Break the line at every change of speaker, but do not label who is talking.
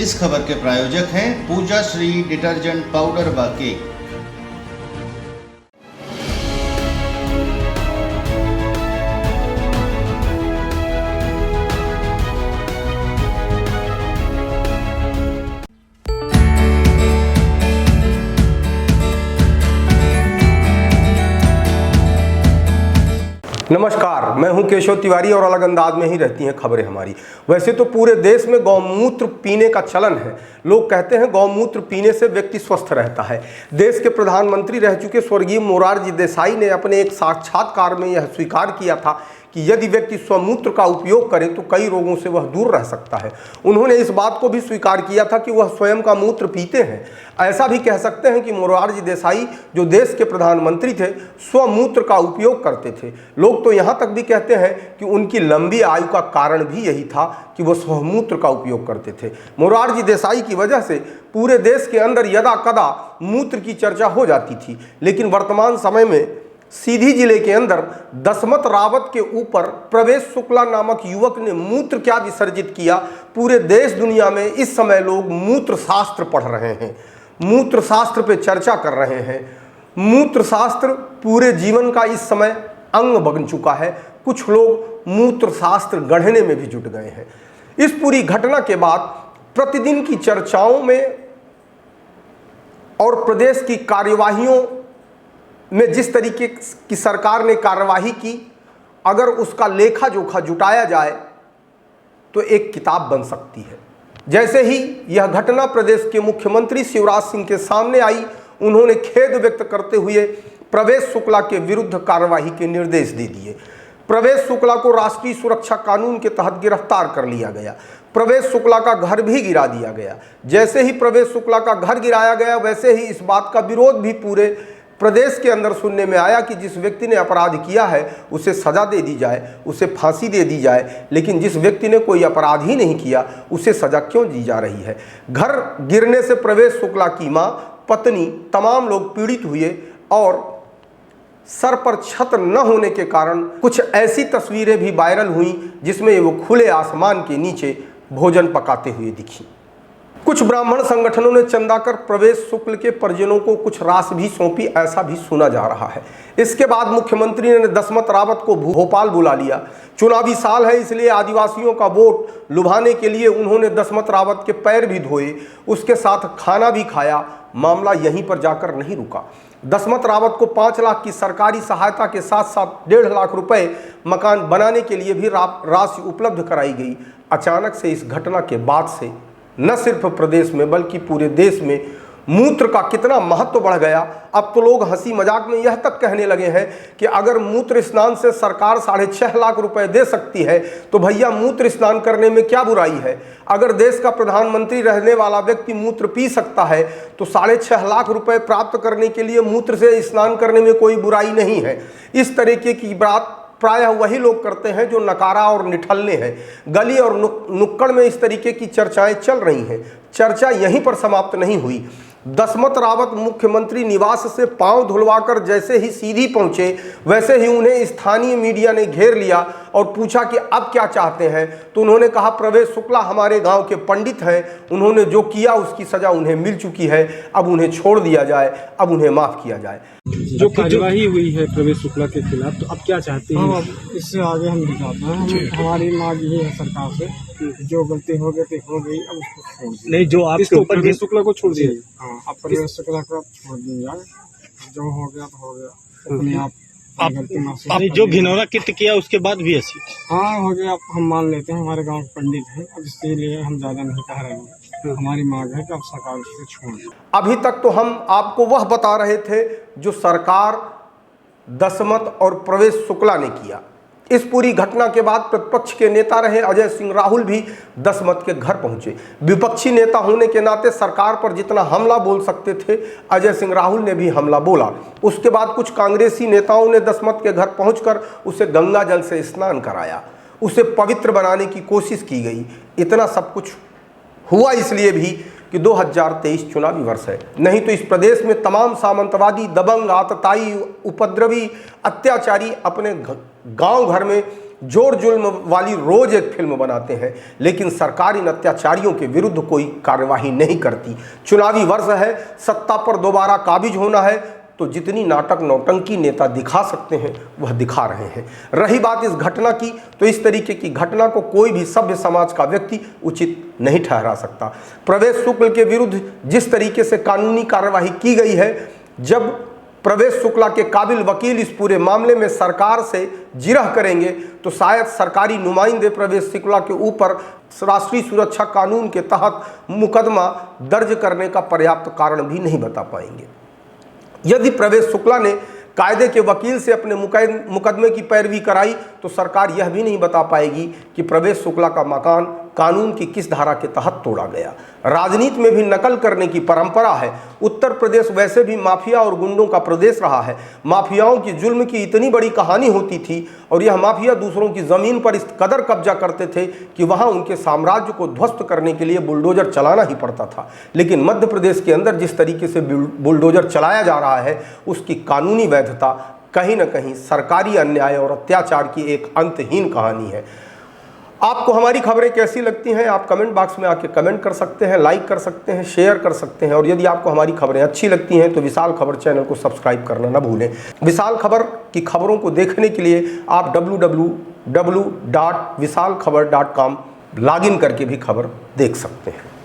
इस खबर के प्रायोजक हैं पूजा श्री डिटर्जेंट पाउडर व केक।
नमस्कार, मैं हूं केशव तिवारी और अलग अंदाज में ही रहती हैं खबरें हमारी। वैसे तो पूरे देश में गौमूत्र पीने का चलन है। लोग कहते हैं गौमूत्र पीने से व्यक्ति स्वस्थ रहता है। देश के प्रधानमंत्री रह चुके स्वर्गीय मोरारजी देसाई ने अपने एक साक्षात्कार में यह स्वीकार किया था कि यदि व्यक्ति स्वमूत्र का उपयोग करे तो कई रोगों से वह दूर रह सकता है। उन्होंने इस बात को भी स्वीकार किया था कि वह स्वयं का मूत्र पीते हैं। ऐसा भी कह सकते हैं कि मोरारजी देसाई जो देश के प्रधानमंत्री थे स्वमूत्र का उपयोग करते थे। लोग तो यहाँ तक भी कहते हैं कि उनकी लंबी आयु का कारण भी यही था कि वह स्वमूत्र का उपयोग करते थे। मोरारजी देसाई की वजह से पूरे देश के अंदर यदा कदा मूत्र की चर्चा हो जाती थी, लेकिन वर्तमान समय में सीधी जिले के अंदर दशमत रावत के ऊपर प्रवेश शुक्ला नामक युवक ने मूत्र क्या विसर्जित किया। पूरे देश दुनिया में इस समय लोग मूत्र शास्त्र पढ़ रहे हैं, मूत्र शास्त्र पे चर्चा कर रहे हैं। मूत्र शास्त्र पूरे जीवन का इस समय अंग बन चुका है। कुछ लोग मूत्र शास्त्र गढ़ने में भी जुट गए हैं। इस पूरी घटना के बाद प्रतिदिन की चर्चाओं में और प्रदेश की कार्यवाहियों में जिस तरीके की सरकार ने कार्यवाही की, अगर उसका लेखा जोखा जुटाया जाए तो एक किताब बन सकती है। जैसे ही यह घटना प्रदेश के मुख्यमंत्री शिवराज सिंह के सामने आई, उन्होंने खेद व्यक्त करते हुए प्रवेश शुक्ला के विरुद्ध कार्यवाही के निर्देश दे दिए। प्रवेश शुक्ला को राष्ट्रीय सुरक्षा कानून के तहत गिरफ्तार कर लिया गया। प्रवेश शुक्ला का घर भी गिरा दिया गया। जैसे ही प्रवेश शुक्ला का घर गिराया गया, वैसे ही इस बात का विरोध भी पूरे प्रदेश के अंदर सुनने में आया कि जिस व्यक्ति ने अपराध किया है उसे सजा दे दी जाए, उसे फांसी दे दी जाए, लेकिन जिस व्यक्ति ने कोई अपराध ही नहीं किया उसे सजा क्यों दी जा रही है। घर गिरने से प्रवेश शुक्ला की मां, पत्नी, तमाम लोग पीड़ित हुए और सर पर छत न होने के कारण कुछ ऐसी तस्वीरें भी वायरल हुई जिसमें वो खुले आसमान के नीचे भोजन पकाते हुए दिखी। कुछ ब्राह्मण संगठनों ने चंदा कर प्रवेश शुक्ल के परिजनों को कुछ राशि भी सौंपी, ऐसा भी सुना जा रहा है। इसके बाद मुख्यमंत्री ने दशमत रावत को भोपाल बुला लिया। चुनावी साल है, इसलिए आदिवासियों का वोट लुभाने के लिए उन्होंने दशमत रावत के पैर भी धोए, उसके साथ खाना भी खाया। मामला यहीं पर जाकर नहीं रुका। दशमत रावत को 5 लाख की सरकारी सहायता के साथ साथ 1.5 लाख रुपए मकान बनाने के लिए भी राशि उपलब्ध कराई गई। अचानक से इस घटना के बाद से न सिर्फ प्रदेश में बल्कि पूरे देश में मूत्र का कितना महत्व बढ़ गया। अब तो लोग हंसी मजाक में यह तक कहने लगे हैं कि अगर मूत्र स्नान से सरकार 6.5 लाख रुपए दे सकती है तो भैया मूत्र स्नान करने में क्या बुराई है। अगर देश का प्रधानमंत्री रहने वाला व्यक्ति मूत्र पी सकता है तो 6.5 लाख रुपए प्राप्त करने के लिए मूत्र से स्नान करने में कोई बुराई नहीं है। इस तरीके की बात प्रायः वही लोग करते हैं जो नकारा और निठल्ले हैं। गली और नुक्कड़ में इस तरीके की चर्चाएं चल रही हैं। चर्चा यहीं पर समाप्त नहीं हुई। दशमत रावत मुख्यमंत्री निवास से पांव धुलवाकर जैसे ही सीधी पहुंचे, वैसे ही उन्हें स्थानीय मीडिया ने घेर लिया और पूछा कि अब क्या चाहते हैं। तो उन्होंने कहा प्रवेश शुक्ला हमारे गांव के पंडित हैं, उन्होंने जो किया उसकी सजा उन्हें मिल चुकी है, अब उन्हें छोड़ दिया जाए, अब उन्हें माफ किया जाए।
जो कार्यवाही हुई है प्रवेश शुक्ला के खिलाफ, तो अब क्या चाहते हैं?
हम इससे आगे हम नहीं चाहते हैं। हमारी मांग ये है सरकार से, जो गलती हो गई तो हो गई, अब उसको छोड़ दिया।
नहीं, जो आपके ऊपर प्रवेश शुक्ला को छोड़ दिया।
हाँ, अब प्रवेश शुक्ला को छोड़ दिया जाए। जो हो गया तो हो गया, अपने आप गलती माफ।
आपने जो घिनौना कृत्य किया उसके बाद भी ऐसी?
हाँ, हो गया। अब हम मान लेते हैं हमारे गांव के पंडित हैं, अब इसीलिए हम ज्यादा नहीं कह रहे हैं। हमारी मांग है कि अब सरकार से छोड़ दे।
अभी तक तो हम आपको वह बता रहे थे जो सरकार दशमत और प्रवेश शुक्ला ने किया। इस पूरी घटना के बाद प्रतिपक्ष के नेता रहे अजय सिंह राहुल भी दशमत के घर पहुंचे। विपक्षी नेता होने के नाते सरकार पर जितना हमला बोल सकते थे, अजय सिंह राहुल ने भी हमला बोला। उसके बाद कुछ कांग्रेसी नेताओं ने दशमत के घर पहुंचकर उसे गंगा जल से स्नान कराया, उसे पवित्र बनाने की कोशिश की गई। इतना सब कुछ हुआ इसलिए भी कि 2023 चुनावी वर्ष है, नहीं तो इस प्रदेश में तमाम सामंतवादी, दबंग, आतताई, उपद्रवी, अत्याचारी अपने गांव घर में जोर जुल्म वाली रोज एक फिल्म बनाते हैं, लेकिन सरकार इन अत्याचारियों के विरुद्ध कोई कार्यवाही नहीं करती। चुनावी वर्ष है, सत्ता पर दोबारा काबिज होना है, तो जितनी नाटक नौटंकी नेता दिखा सकते हैं वह दिखा रहे हैं। रही बात इस घटना की, तो इस तरीके की घटना को कोई भी सभ्य समाज का व्यक्ति उचित नहीं ठहरा सकता। प्रवेश शुक्ल के विरुद्ध जिस तरीके से कानूनी कार्यवाही की गई है, जब प्रवेश शुक्ला के काबिल वकील इस पूरे मामले में सरकार से जिरह करेंगे, तो शायद सरकारी नुमाइंदे प्रवेश शुक्ला के ऊपर राष्ट्रीय सुरक्षा कानून के तहत मुकदमा दर्ज करने का पर्याप्त कारण भी नहीं बता पाएंगे। यदि प्रवेश शुक्ला ने कायदे के वकील से अपने मुकदमे की पैरवी कराई, तो सरकार यह भी नहीं बता पाएगी कि प्रवेश शुक्ला का मकान कानून की किस धारा के तहत तोड़ा गया। राजनीति में भी नकल करने की परंपरा है। उत्तर प्रदेश वैसे भी माफिया और गुंडों का प्रदेश रहा है। माफियाओं की जुल्म की इतनी बड़ी कहानी होती थी, और यह माफिया दूसरों की ज़मीन पर इस कदर कब्जा करते थे कि वहाँ उनके साम्राज्य को ध्वस्त करने के लिए बुलडोजर चलाना ही पड़ता था। लेकिन मध्य प्रदेश के अंदर जिस तरीके से बुलडोजर चलाया जा रहा है, उसकी कानूनी वैधता कहीं न कहीं सरकारी अन्याय और अत्याचार की एक अंतहीन कहानी है। आपको हमारी खबरें कैसी लगती हैं, आप कमेंट बॉक्स में आके कमेंट कर सकते हैं, लाइक कर सकते हैं, शेयर कर सकते हैं। और यदि आपको हमारी खबरें अच्छी लगती हैं तो विशाल खबर चैनल को सब्सक्राइब करना ना भूलें। विशाल खबर की खबरों को देखने के लिए आप www.visalkhabar.com लॉगिन करके भी खबर देख सकते हैं।